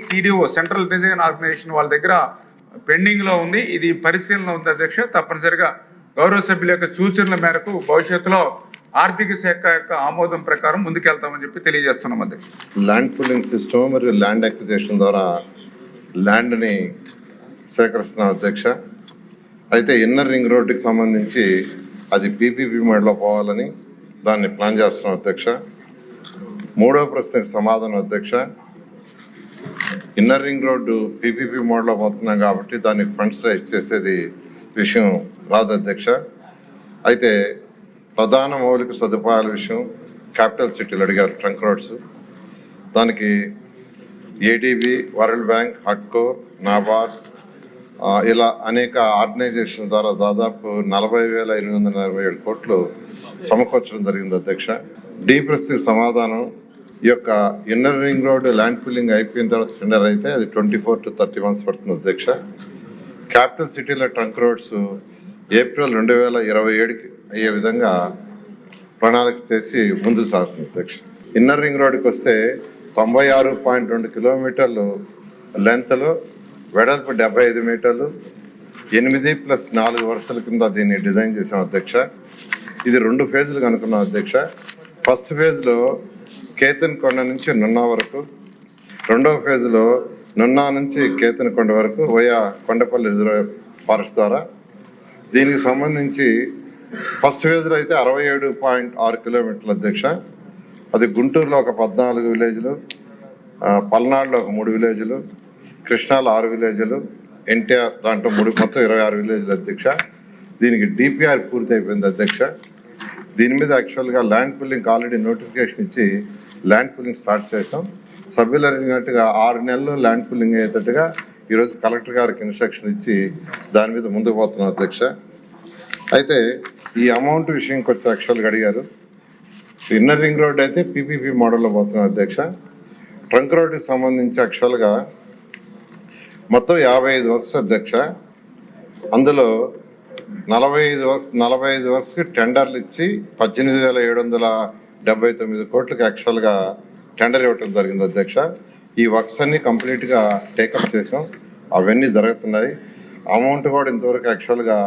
సిడిఓ సెంట్రల్ డిజైన్ ఆర్గనైజేషన్ వాళ్ళ దగ్గర పెండింగ్ లో ఉంది. ఇది పరిశీలన ఉంది అధ్యక్ష. తప్పనిసరిగా గౌరవ సభ్యుల యొక్క సూచనల మేరకు భవిష్యత్తులో ఆర్థిక శాఖ యొక్క ఆమోదం ప్రకారం ముందుకెళ్తామని చెప్పి తెలియజేస్తున్నాం అధ్యక్ష. ల్యాండ్ పూలింగ్ సిస్టమ్ మరియు ల్యాండ్ అక్విజిషన్ ద్వారా ల్యాండ్ని సేకరిస్తున్నాం అధ్యక్ష. అయితే ఇన్నర్ రింగ్ రోడ్డుకి సంబంధించి అది పీపీపీ మోడ్లో పోవాలని దాన్ని ప్లాన్ చేస్తున్నాం అధ్యక్ష. 3వ ప్రశ్నకు సమాధానం అధ్యక్ష. ఇన్నర్ రింగ్ రోడ్డు పీపీపీ మోడ్లో పోతున్నాం కాబట్టి దానికి ఫండ్స్ రైజ్ చేసేది విషయం రాదు అధ్యక్ష. అయితే ప్రధాన మౌలిక సదుపాయాల విషయం క్యాపిటల్ సిటీలు అడిగారు, ట్రంక్ రోడ్స్. దానికి ఏడీబీ, వరల్డ్ బ్యాంక్, హడ్కో, నాబార్డ్ ఇలా అనేక ఆర్గనైజేషన్ ద్వారా దాదాపు 40,847 కోట్లు సమకూర్చడం జరిగింది అధ్యక్ష. డీ ప్రశ్నకు సమాధానం, ఈ యొక్క inner ring road land pulling అయిపోయిన తర్వాత టెండర్ అయితే అది 24 to 30 months పడుతుంది అధ్యక్ష. క్యాపిటల్ సిటీల ట్రంక్ రోడ్స్ ఏప్రిల్ 2027కి అయ్యే విధంగా ప్రణాళిక చేసి ముందుకు సాగుతుంది అధ్యక్ష. ఇన్నర్ రింగ్ రోడ్కి వస్తే 96.2 కిలోమీటర్లు లెంత్లో, వెడల్పు 75 మీటర్లు, 8+4 వరుసల కింద దీన్ని డిజైన్ చేసాం అధ్యక్ష. ఇది 2 ఫేజులు కనుక్కున్నాం అధ్యక్ష. ఫస్ట్ ఫేజ్లో కేతన్కొండ నుంచి నున్నా వరకు, రెండవ ఫేజ్లో నున్నా నుంచి కేతన్కొండ వరకు వయా కొండపల్లి రిజర్వ్ ఫారెస్ట్ ద్వారా. దీనికి సంబంధించి ఫస్ట్ ఫేజ్లో అయితే 67.6 కిలోమీటర్లు అధ్యక్ష. అది గుంటూరులో ఒక 14 విలేజ్లు, పల్నాడులో ఒక 3 విలేజ్లు, కృష్ణాలో 6 విలేజ్లు, ఎన్టీఆర్ దాంట్లో మొత్తం 26 విలేజ్లు అధ్యక్ష. దీనికి డిపిఆర్ పూర్తి అయిపోయింది అధ్యక్ష. దీని మీద యాక్చువల్గా ల్యాండ్ పుల్లింగ్ ఆల్రెడీ నోటిఫికేషన్ ఇచ్చి ల్యాండ్ పుల్లింగ్ స్టార్ట్ చేసాం. సభ్యులు అడిగినట్టుగా 6 నెలల్లో ల్యాండ్ పుల్లింగ్ అయ్యేటట్టుగా ఈరోజు కలెక్టర్ గారికి ఇన్స్ట్రక్షన్ ఇచ్చి దాని మీద ముందుకు పోతున్నాం అధ్యక్ష. అయితే ఈ అమౌంట్ విషయంకి వచ్చి యాక్చువల్గా అడిగారు. ఇన్నర్ రింగ్ రోడ్ అయితే పీపీపీ మోడల్లో పోతున్నాం అధ్యక్ష. ట్రంక్ రోడ్కి సంబంధించి యాక్చువల్గా మొత్తం 55 వర్క్స్ అధ్యక్ష. అందులో 45 వర్క్స్కి టెండర్లు ఇచ్చి 18,779 కోట్లకి యాక్చువల్గా టెండర్ ఇవ్వటం జరిగింది అధ్యక్ష. ఈ వర్క్స్ అన్ని కంప్లీట్గా టేకప్ చేసాం, అవన్నీ జరుగుతున్నాయి. అమౌంట్ కూడా ఇంతవరకు యాక్చువల్గా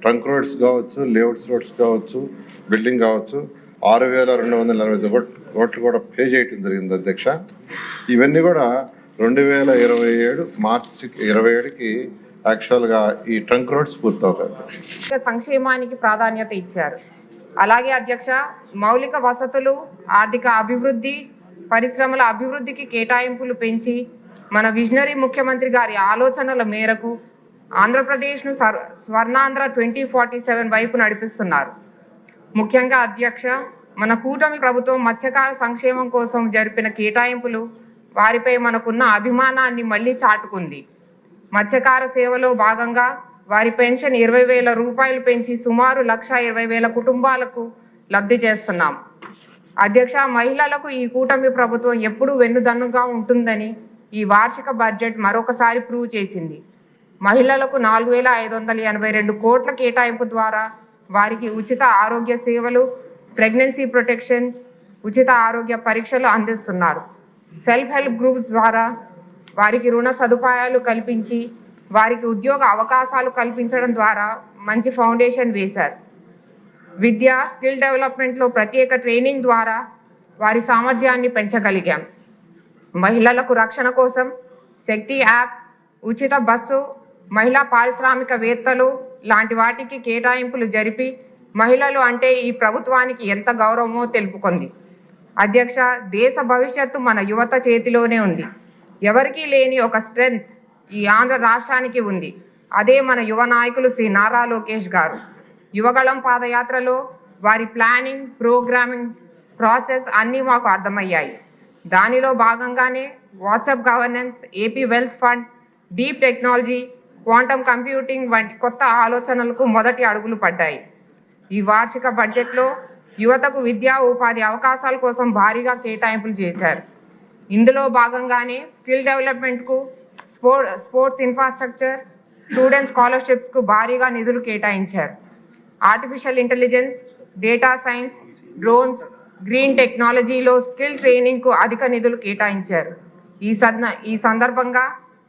ట్రంక్ రోడ్స్ కావచ్చు, లేఅవుట్స్ రోడ్స్ కావచ్చు, బిల్డింగ్ కావచ్చు 6,240 కోట్లు కూడా పే చేయటం జరిగింది అధ్యక్ష. ఇవన్నీ కూడా 2027 మార్చి 27కి యాక్చువల్గా ఈ ట్రంక్ రోడ్స్ పూర్తవుతాయి. సంక్షేమానికి ప్రాధాన్యత ఇచ్చారు. అలాగే అధ్యక్ష, మౌలిక వసతులు, ఆర్థిక అభివృద్ధి, పరిశ్రమల అభివృద్ధికి కేటాయింపులు పెంచి మన విజనరీ ముఖ్యమంత్రి గారి ఆలోచనల మేరకు ఆంధ్రప్రదేశ్ను స్వర్ణాంధ్ర 2047 వైపు నడిపిస్తున్నారు. ముఖ్యంగా అధ్యక్ష, మన కూటమి ప్రభుత్వం మత్స్యకార సంక్షేమం కోసం జరిపిన కేటాయింపులు వారిపై మనకున్న అభిమానాన్ని మళ్లీ చాటుకుంది. మత్స్యకార సేవలో భాగంగా వారి పెన్షన్ 20,000 రూపాయలు పెంచి సుమారు 1,20,000 కుటుంబాలకు లబ్ధి చేస్తున్నాం. అధ్యక్ష, మహిళలకు ఈ కూటమి ప్రభుత్వం ఎప్పుడూ వెన్నుదన్నుగా ఉంటుందని ఈ వార్షిక బడ్జెట్ మరొకసారి ప్రూవ్ చేసింది. మహిళలకు 4,582 కోట్ల కేటాయింపు ద్వారా వారికి ఉచిత ఆరోగ్య సేవలు, ప్రెగ్నెన్సీ ప్రొటెక్షన్, ఉచిత ఆరోగ్య పరీక్షలు అందిస్తున్నారు. సెల్ఫ్ హెల్ప్ గ్రూప్స్ ద్వారా వారికి రుణ సదుపాయాలు కల్పించి వారికి ఉద్యోగ అవకాశాలు కల్పించడం ద్వారా మంచి ఫౌండేషన్ వేశారు. విద్య, స్కిల్ డెవలప్మెంట్లో ప్రత్యేక ట్రైనింగ్ ద్వారా వారి సామర్థ్యాన్ని పెంచగలిగాం. మహిళలకు రక్షణ కోసం శక్తి యాప్, ఉచిత బస్సు, మహిళా పారిశ్రామికవేత్తలు లాంటి వాటికి కేటాయింపులు జరిపి మహిళలు అంటే ఈ ప్రభుత్వానికి ఎంత గౌరవమో తెలుపుకుంది. అధ్యక్ష, దేశ భవిష్యత్తు మన యువత చేతిలోనే ఉంది. ఎవరికీ లేని ఒక స్ట్రెంగ్త్ ఈ ఆంధ్ర రాష్ట్రానికి ఉంది. అదే మన యువ నాయకులు శ్రీ నారా లోకేష్ గారు. యువగళం పాదయాత్రలో వారి ప్లానింగ్, ప్రోగ్రామింగ్ ప్రాసెస్ అన్నీ మాకు అర్థమయ్యాయి. దానిలో భాగంగానే WhatsApp governance, AP wealth fund, deep technology, quantum computing వంటి కొత్త ఆలోచనలకు మొదటి అడుగులు పడ్డాయి. ఈ వార్షిక బడ్జెట్లో యువతకు విద్యా, ఉపాధి అవకాశాల కోసం భారీగా కేటాయింపులు చేశారు. ఇందులో భాగంగానే స్కిల్ డెవలప్మెంట్కు, స్పోర్ట్స్ ఇన్ఫ్రాస్ట్రక్చర్, స్టూడెంట్ స్కాలర్షిప్స్కు భారీగా నిధులు కేటాయించారు. Artificial intelligence, data science, drones, green టెక్నాలజీలో స్కిల్ ట్రైనింగ్కు అధిక నిధులు కేటాయించారు. ఈ సందర్భంగా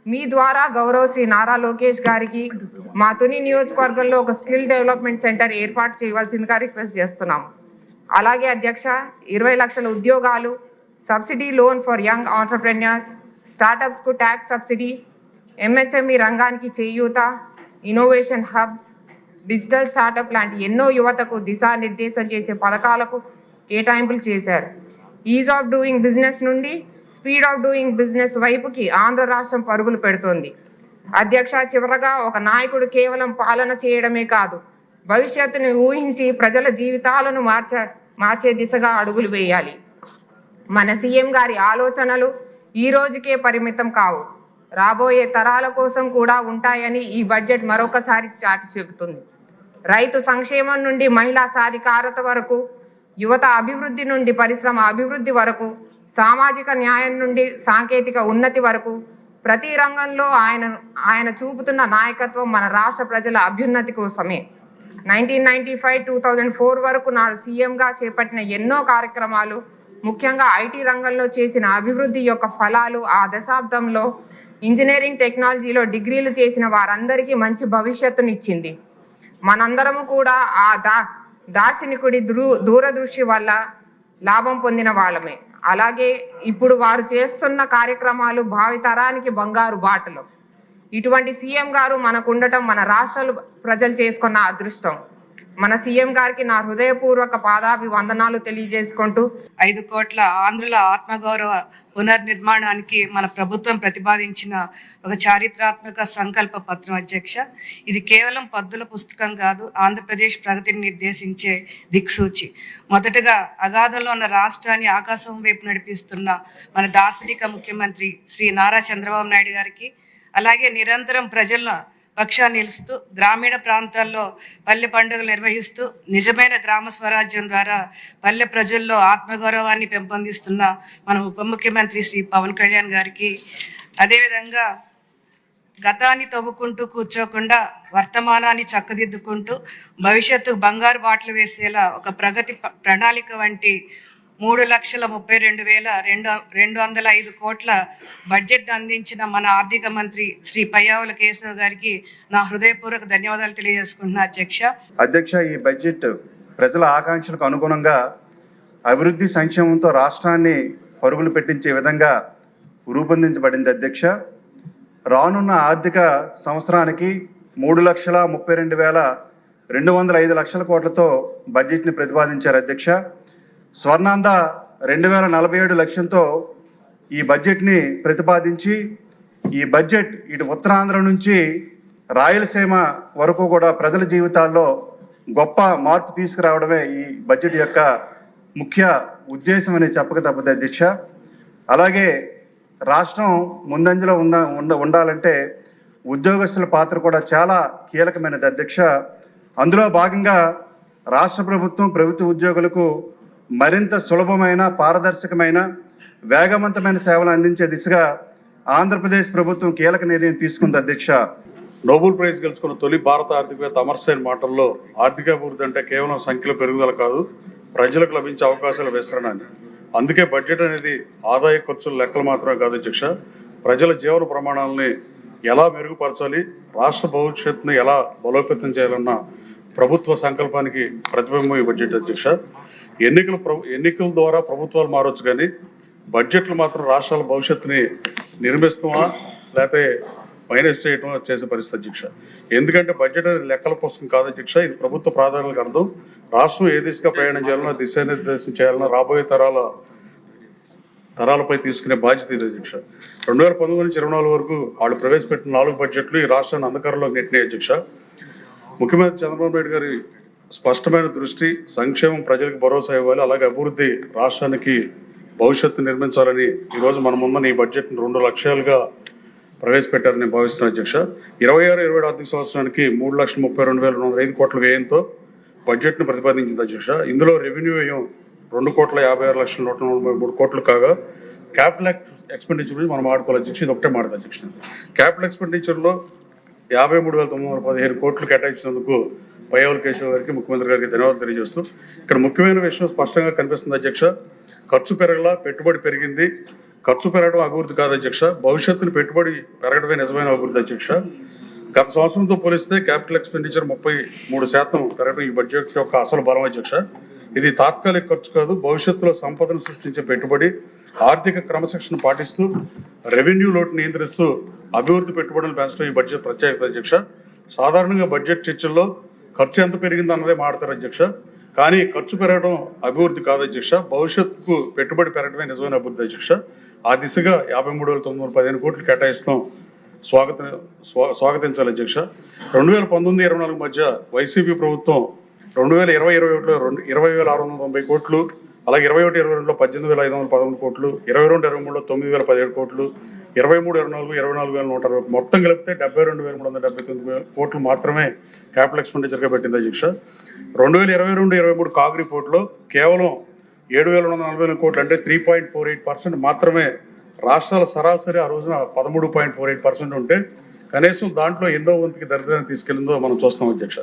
మీ ద్వారా గౌరవ శ్రీ నారా లోకేష్ గారికి మా తుని నియోజకవర్గంలో ఒక స్కిల్ డెవలప్మెంట్ సెంటర్ ఏర్పాటు చేయవలసిందిగా రిక్వెస్ట్ చేస్తున్నాం. అలాగే అధ్యక్ష, 20 లక్షల ఉద్యోగాలు, subsidy loan for young entrepreneurs, స్టార్టప్స్కు ట్యాక్స్ సబ్సిడీ, ఎంఎస్ఎంఈ రంగానికి చేయూత, ఇన్నోవేషన్ హబ్స్, డిజిటల్ స్టార్టప్ లాంటి ఎన్నో యువతకు దిశానిర్దేశం చేసే పథకాలకు కేటాయింపులు చేశారు. ఈజ్ ఆఫ్ డూయింగ్ బిజినెస్ నుండి స్పీడ్ ఆఫ్ డూయింగ్ బిజినెస్ వైపుకి ఆంధ్ర రాష్ట్రం పరుగులు పెడుతోంది. అధ్యక్ష, చివరగా ఒక నాయకుడు కేవలం పాలన చేయడమే కాదు, భవిష్యత్తును ఊహించి ప్రజల జీవితాలను మార్చే దిశగా అడుగులు వేయాలి. మన సీఎం గారి ఆలోచనలు ఈ రోజుకే పరిమితం కావు, రాబోయే తరాల కోసం కూడా ఉంటాయని ఈ బడ్జెట్ మరొకసారి చాటి చెబుతుంది. రైతు సంక్షేమం నుండి మహిళా సాధికారత వరకు, యువత అభివృద్ధి నుండి పరిశ్రమ అభివృద్ధి వరకు, సామాజిక న్యాయం నుండి సాంకేతిక ఉన్నతి వరకు ప్రతి రంగంలో ఆయన చూపుతున్న నాయకత్వం మన రాష్ట్ర ప్రజల అభ్యున్నతి కోసమే. 1995-2004 వరకు నాడు సీఎంగా చేపట్టిన ఎన్నో కార్యక్రమాలు, ముఖ్యంగా ఐటీ రంగంలో చేసిన అభివృద్ధి యొక్క ఫలాలు ఆ దశాబ్దంలో ఇంజనీరింగ్ టెక్నాలజీలో డిగ్రీలు చేసిన వారందరికీ మంచి భవిష్యత్తునిచ్చింది. మనందరము కూడా ఆ దార్శనికుడి దూరదృష్టి వల్ల లాభం పొందిన వాళ్ళమే. అలాగే ఇప్పుడు వారు చేస్తున్న కార్యక్రమాలు భావితరానికి బంగారు బాటలు. ఇటువంటి సీఎం గారు మనకు ఉండటం మన రాష్ట్రాలు ప్రజలు చేసుకున్న అదృష్టం. మన సీఎం గారికి నా హృదయపూర్వక పాదాభివందనాలు తెలియజేసుకుంటూ 5 కోట్ల ఆంధ్రుల ఆత్మగౌరవ పునర్నిర్మాణానికి మన ప్రభుత్వం ప్రతిపాదించిన ఒక చారిత్రాత్మక సంకల్ప పత్రం అధ్యక్ష. ఇది కేవలం పద్దుల పుస్తకం కాదు, ఆంధ్రప్రదేశ్ ప్రగతిని నిర్దేశించే దిక్సూచి. మొదటగా అగాధంలో ఉన్న రాష్ట్రాన్ని ఆకాశం వైపు నడిపిస్తున్న మన దార్శనిక ముఖ్యమంత్రి శ్రీ నారా చంద్రబాబు నాయుడు గారికి, అలాగే నిరంతరం ప్రజల పక్షాన్ని నిలుస్తూ గ్రామీణ ప్రాంతాల్లో పల్లె పండుగలు నిర్వహిస్తూ నిజమైన గ్రామ స్వరాజ్యం ద్వారా పల్లె ప్రజల్లో ఆత్మగౌరవాన్ని పెంపొందిస్తున్న మన ఉప ముఖ్యమంత్రి శ్రీ పవన్ కళ్యాణ్ గారికి, అదేవిధంగా గతాన్ని తవ్వుకుంటూ కూర్చోకుండా వర్తమానాన్ని చక్కదిద్దుకుంటూ భవిష్యత్తుకు బంగారు బాటలు వేసేలా ఒక ప్రగతి ప్రణాళిక వంటి 3,32,205 కోట్ల బడ్జెట్ అందించిన మన ఆర్థిక మంత్రి శ్రీ పయ్యావుల కేశవ్ గారికి నా హృదయపూర్వక ధన్యవాదాలు తెలియజేసుకుంటున్నా అధ్యక్ష. ఈ బడ్జెట్ ప్రజల ఆకాంక్షలకు అనుగుణంగా అభివృద్ధి సంక్షేమంతో రాష్ట్రాన్ని పరుగులు పెట్టించే విధంగా రూపొందించబడింది అధ్యక్ష. రానున్న ఆర్థిక సంవత్సరానికి 3,32,205 కోట్లతో బడ్జెట్ని ప్రతిపాదించారు అధ్యక్ష. స్వర్ణాంధ 2047 లక్ష్యంతో ఈ బడ్జెట్ని ప్రతిపాదించి ఈ బడ్జెట్ ఇటు ఉత్తరాంధ్ర నుంచి రాయలసీమ వరకు కూడా ప్రజల జీవితాల్లో గొప్ప మార్పు తీసుకురావడమే ఈ బడ్జెట్ యొక్క ముఖ్య ఉద్దేశం అని చెప్పక తప్పదు అధ్యక్ష. అలాగే రాష్ట్రం ముందంజలో ఉండాలంటే ఉద్యోగస్తుల పాత్ర కూడా చాలా కీలకమైనది అధ్యక్ష. అందులో భాగంగా రాష్ట్ర ప్రభుత్వ ఉద్యోగులకు మరింత సులభమైన, పారదర్శకమైన, వేగవంతమైన సేవలు అందించే దిశగా ఆంధ్రప్రదేశ్ ప్రభుత్వం కీలక నిర్ణయం తీసుకుంది అధ్యక్ష. నోబెల్ ప్రైజ్ గెలుచుకున్న తొలి భారత ఆర్థికవేత్త అమర్సేన్ మాటల్లో ఆర్థికాభివృద్ధి అంటే కేవలం సంఖ్యల పెరుగుదల కాదు, ప్రజలకు లభించే అవకాశాల విస్తరణ అని. అందుకే బడ్జెట్ అనేది ఆదాయ ఖర్చుల లెక్కలు మాత్రమే కాదు అధ్యక్ష, ప్రజల జీవన ప్రమాణాలని ఎలా మెరుగుపరచాలి, రాష్ట్ర భవిష్యత్తును ఎలా బలోపేతం చేయాలన్న ప్రభుత్వ సంకల్పానికి ప్రతిబింబం ఈ బడ్జెట్ అధ్యక్ష. ఎన్నికల ద్వారా ప్రభుత్వాలు మారొచ్చు, కానీ బడ్జెట్లు మాత్రం రాష్ట్రాల భవిష్యత్తుని నిర్మిస్తామా లేకపోతే మైనస్ చేయటం చేసే పరిస్థితి అధ్యక్ష. ఎందుకంటే బడ్జెట్ అనేది లెక్కల పుస్తకం కాదు అధ్యక్ష, ఇది ప్రభుత్వ ప్రాధాన్యతలకు అర్థం. రాష్ట్రం ఏ దిశగా ప్రయాణం చేయాలన్నా, దిశానిర్దేశం చేయాలన్నా రాబోయే తరాలపై తీసుకునే బాధ్యత ఇది అధ్యక్ష. 2019 నుంచి 2024 వరకు వాళ్ళు ప్రవేశపెట్టిన 4 బడ్జెట్లు ఈ రాష్ట్రాన్ని అంధకారంలో నెట్టినాయి అధ్యక్ష. ముఖ్యమంత్రి చంద్రబాబు నాయుడు గారి స్పష్టమైన దృష్టి సంక్షేమం ప్రజలకు భరోసా ఇవ్వాలి, అలాగే అభివృద్ధి రాష్ట్రానికి భవిష్యత్తు నిర్మించాలని ఈరోజు మన ముందు ఈ బడ్జెట్ను 2 లక్ష్యాలుగా ప్రవేశపెట్టారని నేను భావిస్తున్నాను అధ్యక్ష. 26-27 ఆర్థిక సంవత్సరానికి 3,32,205 కోట్ల వ్యయంతో బడ్జెట్ను ప్రతిపాదించింది అధ్యక్ష. ఇందులో రెవెన్యూ వ్యయం 2,56,143 కోట్లు కాగా క్యాపిటల్ ఎక్స్పెండిచర్ గురించి మనం ఆడుకోవాలి అధ్యక్ష. ఇది ఒకటే మాట అధ్యక్ష. క్యాపిటల్ ఎక్స్పెండిచర్లో 53,915 కోట్లు కేటాయించినందుకు పయ్యావుల కేశవ్ గారికి, ముఖ్యమంత్రి గారికి ధన్యవాదాలు తెలియజేస్తూ, ఇక్కడ ముఖ్యమైన విషయం స్పష్టంగా కనిపిస్తుంది అధ్యక్ష. ఖర్చు పెరగలా, పెట్టుబడి పెరిగింది. ఖర్చు పెరగడం అభివృద్ధి కాదు అధ్యక్ష, భవిష్యత్తును పెట్టుబడి పెరగడమే నిజమైన అభివృద్ధి అధ్యక్ష. గత సంవత్సరంతో పోలిస్తే క్యాపిటల్ ఎక్స్పెండిచర్ 33% పెరగడం ఈ బడ్జెట్ యొక్క అసలు బలం అధ్యక్ష. ఇది తాత్కాలిక ఖర్చు కాదు, భవిష్యత్తులో సంపదను సృష్టించే పెట్టుబడి. ఆర్థిక క్రమశిక్షణ పాటిస్తూ రెవెన్యూ లోటు నియంత్రిస్తూ అభివృద్ధి పెట్టుబడులు పెంచడం ఈ బడ్జెట్ ప్రత్యేకత అధ్యక్ష. సాధారణంగా బడ్జెట్ చర్చల్లో ఖర్చు ఎంత పెరిగింది అన్నదే మాట్లాడతారు అధ్యక్ష, కానీ ఖర్చు పెరగడం అభివృద్ధి కాదు అధ్యక్ష, భవిష్యత్తుకు పెట్టుబడి పెరగడమే నిజమైన అభివృద్ధి అధ్యక్ష. ఆ దిశగా 53,915 కోట్లు కేటాయిస్తాం స్వాగతించాలి అధ్యక్ష. 2019-24 మధ్య వైసీపీ ప్రభుత్వం 2020-21లో 20,690 కోట్లు, అలాగే 21-22లో 18,511 కోట్లు, 22-23లో 9,017 కోట్లు, 23-24 24,160 మొత్తం కలిపితే 72,379 కోట్లు మాత్రమే క్యాపిటల్ ఎక్స్పెండిచర్గా పెట్టింది అధ్యక్ష. 2022-23 కాగ్ రిపోర్ట్లో కేవలం 7,140 కోట్లు అంటే 3.48% మాత్రమే రాష్ట్రాల సరాసరి ఆ రోజున 13.48% ఉంటే కనీసం దాంట్లో ఎన్నో వంతుకి దరిద్రాన్ని తీసుకెళ్లిందో మనం చూస్తాం అధ్యక్ష.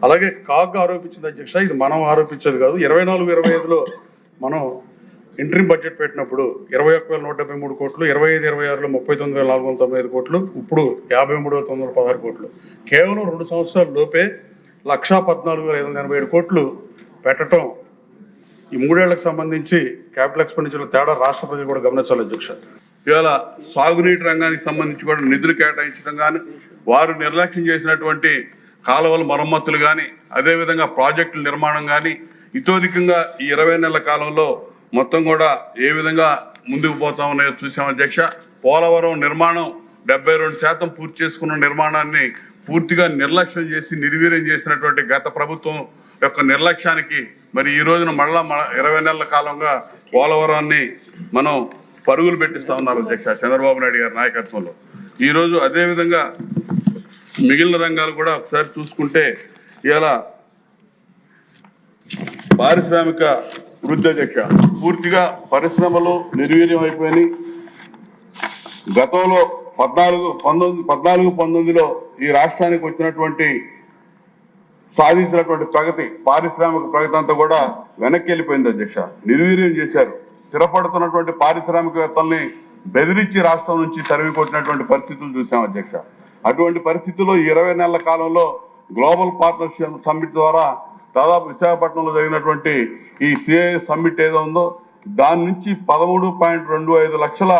అలాగే కాగ్ ఆరోపించింది అధ్యక్ష, ఇది మనం ఆరోపించేది కాదు. 24-25లో మనం ఇంటరిమ్ బడ్జెట్ పెట్టినప్పుడు 21,173 కోట్లు, 25-26లో 39,495 కోట్లు, ఇప్పుడు 53,916 కోట్లు. కేవలం 2 సంవత్సరాల లోపే 1,14,587 కోట్లు పెట్టడం ఈ 3 ఏళ్లకు సంబంధించి క్యాపిటల్ ఎక్స్పెండిచర్ల తేడా రాష్ట్ర ప్రజలు కూడా గమనించాలి అధ్యక్ష. ఇవాళ సాగునీటి రంగానికి సంబంధించి కూడా నిధులు కేటాయించడం కానీ, వారు నిర్లక్ష్యం చేసినటువంటి కాలువల మరమ్మతులు కానీ, అదేవిధంగా ప్రాజెక్టుల నిర్మాణం కానీ ఇతోధికంగా ఈ 20 నెలల కాలంలో మొత్తం కూడా ఏ విధంగా ముందుకు పోతా ఉన్నాయో చూసాం అధ్యక్ష. పోలవరం నిర్మాణం 72% పూర్తి చేసుకున్న నిర్మాణాన్ని పూర్తిగా నిర్లక్ష్యం చేసి నిర్వీర్యం చేసినటువంటి గత ప్రభుత్వం యొక్క నిర్లక్ష్యానికి మరి ఈ రోజున మళ్ళా 20 నెలల కాలంగా పోలవరాన్ని మనం పరుగులు పెట్టిస్తా ఉన్నారు అధ్యక్ష చంద్రబాబు నాయుడు గారి నాయకత్వంలో. ఈరోజు అదేవిధంగా మిగిలిన రంగాలు కూడా ఒకసారి చూసుకుంటే ఇవాళ పారిశ్రామిక వృద్ధి అధ్యక్ష, పూర్తిగా పరిశ్రమలు నిర్వీర్యం అయిపోయినాయి. గతంలో 14-19లో ఈ రాష్ట్రానికి వచ్చినటువంటి సాధించినటువంటి ప్రగతి, పారిశ్రామిక ప్రగతి అంతా కూడా వెనక్కి వెళ్ళిపోయింది అధ్యక్ష. నిర్వీర్యం చేశారు. స్థిరపడుతున్నటువంటి పారిశ్రామికవేత్తల్ని బెదిరించి రాష్ట్రం నుంచి తరిమి కొట్టినటువంటి పరిస్థితులు చూసాం అధ్యక్ష. అటువంటి పరిస్థితుల్లో 20 నెలల కాలంలో గ్లోబల్ పార్ట్నర్షిప్ సమ్మిట్ ద్వారా దాదాపు విశాఖపట్నంలో జరిగినటువంటి ఈ సిఐ సమ్మిట్ ఏదో ఉందో దాని నుంచి 13.25 లక్షల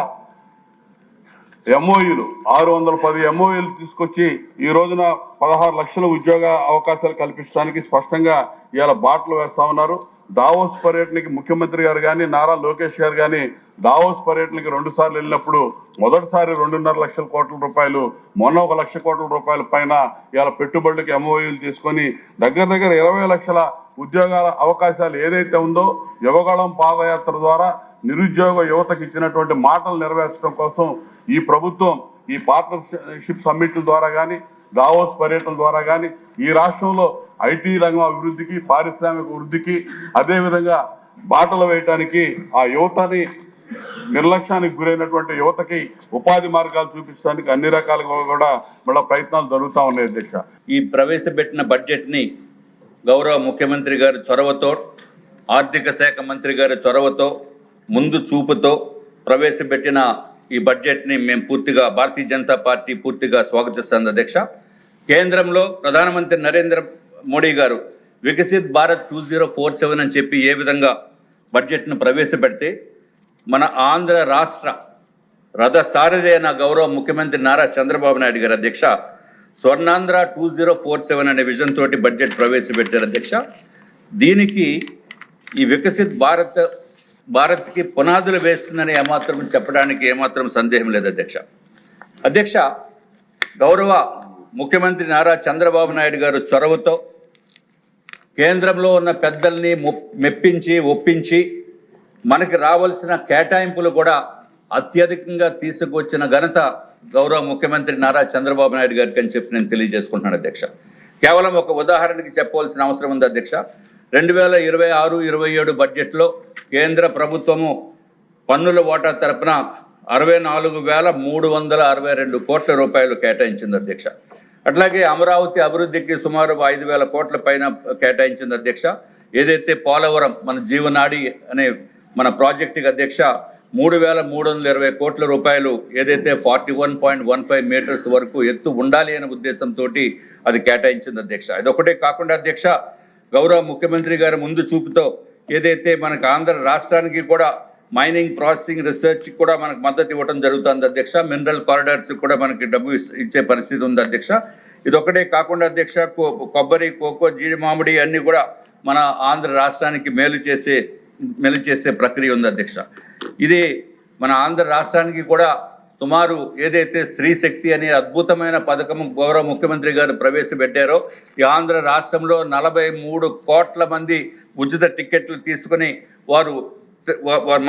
ఎంఓయూలు 610 ఎంఓయూలు తీసుకొచ్చి ఈ రోజున 16 లక్షల ఉద్యోగ అవకాశాలు కల్పించడానికి స్పష్టంగా ఇవాళ బాటలు వేస్తా ఉన్నారు. దావోస్ పర్యటనకి ముఖ్యమంత్రి గారు కానీ, నారా లోకేష్ గారు కానీ దావోస్ పర్యటనకి 2 సార్లు వెళ్ళినప్పుడు మొదటిసారి 2.5 లక్షల కోట్ల రూపాయలు, మొన్న 1 లక్ష కోట్ల రూపాయల పైన ఇవాళ పెట్టుబడులకు ఎంఓయూలు తీసుకొని దగ్గర 20 లక్షల ఉద్యోగాల అవకాశాలు ఏదైతే ఉందో యువగళం పాదయాత్ర ద్వారా నిరుద్యోగ యువతకు ఇచ్చినటువంటి మాటలు నెరవేర్చడం కోసం ఈ ప్రభుత్వం ఈ పార్ట్నర్షిప్ సమ్మిట్ల ద్వారా కానీ, దావోస్ పర్యటన ద్వారా కానీ ఈ రాష్ట్రంలో ఐటీ రంగం అభివృద్ధికి, పారిశ్రామిక వృద్ధికి, అదేవిధంగా బాటలు వేయటానికి ఆ యువతని నిర్లక్ష్యానికి గురైనటువంటి యువతకి ఉపాధి మార్గాలు చూపించడానికి అన్ని రకాలుగా కూడా మళ్ళీ ప్రయత్నాలు జరుగుతూ ఉన్నాయి అధ్యక్ష. ఈ ప్రవేశపెట్టిన బడ్జెట్ ని గౌరవ ముఖ్యమంత్రి గారి చొరవతో, ఆర్థిక శాఖ మంత్రి గారి చొరవతో, ముందు చూపుతో ప్రవేశపెట్టిన ఈ బడ్జెట్ ని మేము పూర్తిగా భారతీయ జనతా పార్టీ పూర్తిగా స్వాగతిస్తుంది అధ్యక్ష. కేంద్రంలో ప్రధానమంత్రి నరేంద్ర మోడీ గారు వికసిత్ భారత్ 2047 అని చెప్పి ఏ విధంగా బడ్జెట్ను ప్రవేశపెడితే మన ఆంధ్ర రాష్ట్ర రథసారథి అయిన గౌరవ ముఖ్యమంత్రి నారా చంద్రబాబు నాయుడు గారు అధ్యక్ష స్వర్ణాంధ్ర 2047 అనే విజన్ తోటి బడ్జెట్ ప్రవేశపెట్టారు అధ్యక్ష. దీనికి ఈ వికసిత్ భారత్కి పునాదులు వేస్తుందని ఏమాత్రం చెప్పడానికి ఏమాత్రం సందేహం లేదు అధ్యక్ష. అధ్యక్ష, గౌరవ ముఖ్యమంత్రి నారా చంద్రబాబు నాయుడు గారు చొరవతో కేంద్రంలో ఉన్న పెద్దల్ని మెప్పించి ఒప్పించి మనకి రావాల్సిన కేటాయింపులు కూడా అత్యధికంగా తీసుకొచ్చిన ఘనత గౌరవ ముఖ్యమంత్రి నారా చంద్రబాబు నాయుడు గారికి అని చెప్పి నేను తెలియజేసుకుంటున్నాను అధ్యక్ష. కేవలం ఒక ఉదాహరణకి చెప్పవలసిన అవసరం ఉంది అధ్యక్ష. 2026-27 బడ్జెట్లో కేంద్ర ప్రభుత్వము పన్నుల వాటా తరపున 64,362 కోట్ల రూపాయలు కేటాయించింది అధ్యక్ష. అట్లాగే అమరావతి అభివృద్ధికి సుమారు 5,000 కోట్ల పైన కేటాయించింది అధ్యక్ష. ఏదైతే పోలవరం మన జీవనాడి అనే మన ప్రాజెక్టుకి అధ్యక్ష 3,320 కోట్ల రూపాయలు ఏదైతే 41.15 మీటర్స్ వరకు ఎత్తు ఉండాలి అనే ఉద్దేశంతో అది కేటాయించింది అధ్యక్ష. ఇదొకటే కాకుండా అధ్యక్ష, గౌరవ ముఖ్యమంత్రి గారి ముందు చూపుతో ఏదైతే మనకు ఆంధ్ర రాష్ట్రానికి కూడా మైనింగ్, ప్రాసెసింగ్, రీసెర్చ్ కూడా మనకు మద్దతు ఇవ్వడం జరుగుతుంది అధ్యక్ష. మినరల్ కారిడార్స్ కూడా మనకి డబ్బు ఇచ్చే పరిస్థితి ఉంది అధ్యక్ష. ఇదొకటే కాకుండా అధ్యక్ష, కొబ్బరి, కోకో, జీడి మామిడి అన్ని కూడా మన ఆంధ్ర రాష్ట్రానికి మేలు చేసే ప్రక్రియ ఉంది అధ్యక్ష. ఇది మన ఆంధ్ర రాష్ట్రానికి కూడా సుమారు ఏదైతే స్త్రీ శక్తి అనే అద్భుతమైన పథకం గౌరవ ముఖ్యమంత్రి గారు ప్రవేశపెట్టారో ఈ ఆంధ్ర రాష్ట్రంలో 43 కోట్ల మంది ఉచిత టికెట్లు తీసుకుని వారు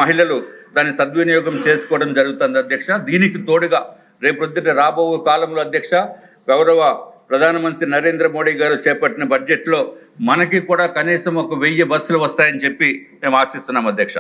మహిళలు దాన్ని సద్వినియోగం చేసుకోవడం జరుగుతుంది అధ్యక్ష. దీనికి తోడుగా రేపొద్దుట రాబో కాలంలో అధ్యక్ష గౌరవ ప్రధానమంత్రి నరేంద్ర మోడీ గారు చేపట్టిన బడ్జెట్లో మనకి కూడా కనీసం 1000 బస్సులు వస్తాయని చెప్పి మేము ఆశిస్తున్నాం అధ్యక్ష.